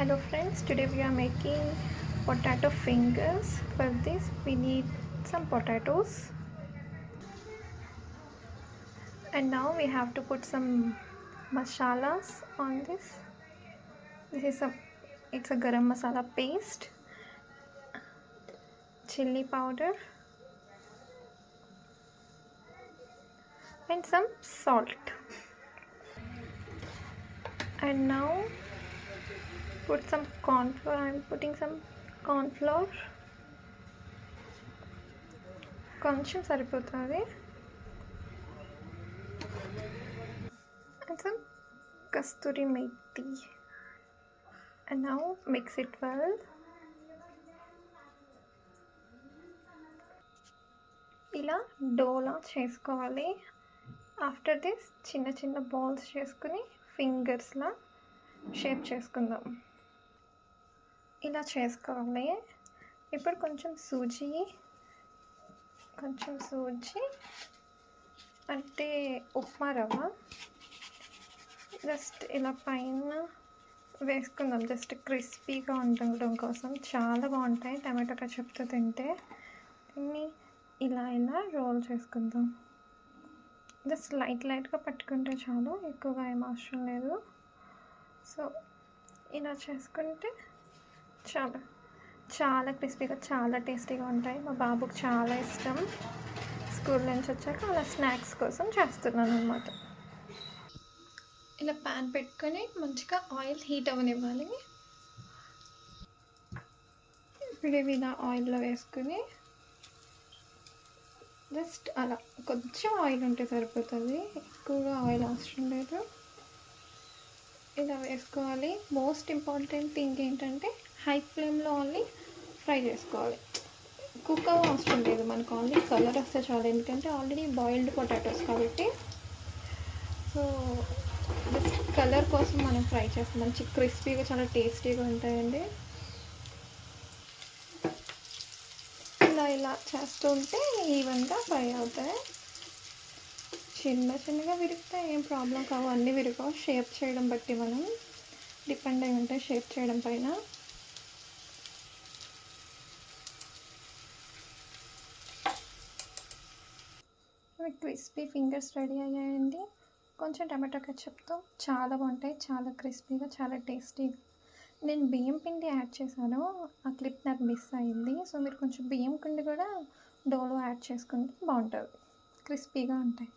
Hello friends, today we are making potato fingers. For this we need some potatoes, and now we have to put some masalas on this. It's a garam masala paste, chili powder and some salt. And now put some corn flour. I'm putting some corn flour. కొంచెం సరిపోతుంది. And some kasturi methi. And now mix it well. ఇలా డోలా చేసుకోవాలి. After this చిన్న చిన్న balls చేసుకుని ఫింగర్స్లా shape చేసుకుందాం. ఇలా చేసుకోవాలి. ఇప్పుడు కొంచెం సూజీ అంటే ఉప్మా రవ్వ జస్ట్ ఇలా పైన వేసుకుందాం. జస్ట్ క్రిస్పీగా ఉండడం కోసం చాలా బాగుంటాయి టమాటో కచప్తో తింటే. దీన్ని ఇలా రోల్ చేసుకుందాం. జస్ట్ లైట్గా పట్టుకుంటే చాలు, ఎక్కువగా ఏం అవసరం లేదు. సో ఇలా చేసుకుంటే చాలా క్రిస్పీగా చాలా టేస్టీగా ఉంటాయి. మా బాబుకి చాలా ఇష్టం. స్కూల్ నుంచి వచ్చాక అలా స్నాక్స్ కోసం చేస్తున్నాను అన్నమాట. ఇలా ప్యాన్ పెట్టుకొని మంచిగా ఆయిల్ హీట్ అవ్వనివ్వాలి. ఇప్పుడు ఇవి ఇలా ఆయిల్లో వేసుకుని జస్ట్ అలా కొంచెం ఆయిల్ ఉంటే సరిపోతుంది, ఎక్కువగా ఆయిల్ అవసరం లేదు. ఇలా వేసుకోవాలి. మోస్ట్ ఇంపార్టెంట్ థింగ్ ఏంటంటే హై ఫ్లేమ్లో ఓన్లీ ఫ్రై చేసుకోవాలి. కుక్ అవసరం లేదు, మనకు ఓన్లీ కలర్ వస్తే చాలు. ఎందుకంటే ఆల్రెడీ బాయిల్డ్ పొటాటోస్ కాబట్టి. సో జస్ట్ కలర్ కోసం మనం ఫ్రై చేస్తాం. మంచి క్రిస్పీగా చాలా టేస్టీగా ఉంటాయండి. ఇలా చేస్తూ ఉంటే ఈవెన్గా ఫ్రై అవుతాయి. చిన్నగా విరిగితే ఏం ప్రాబ్లం కావు, అన్నీ విరగవు. షేప్ చేయడం బట్టి మనం డిపెండ్ అయి ఉంటాయి, షేప్ చేయడం పైన. క్రిస్పీ ఫింగర్స్ రెడీ అయ్యాయండి. కొంచెం టమాటో కెచప్తో చాలా బాగుంటాయి, చాలా క్రిస్పీగా, చాలా టేస్టీగా. నేను బియ్యం పిండి యాడ్ చేశాను, ఆ క్లిప్ నాకు మిస్ అయింది. సో మీరు కొంచెం బియ్యం పిండి కూడా డోలో యాడ్ చేసుకుంటే బాగుంటుంది, క్రిస్పీగా ఉంటాయి.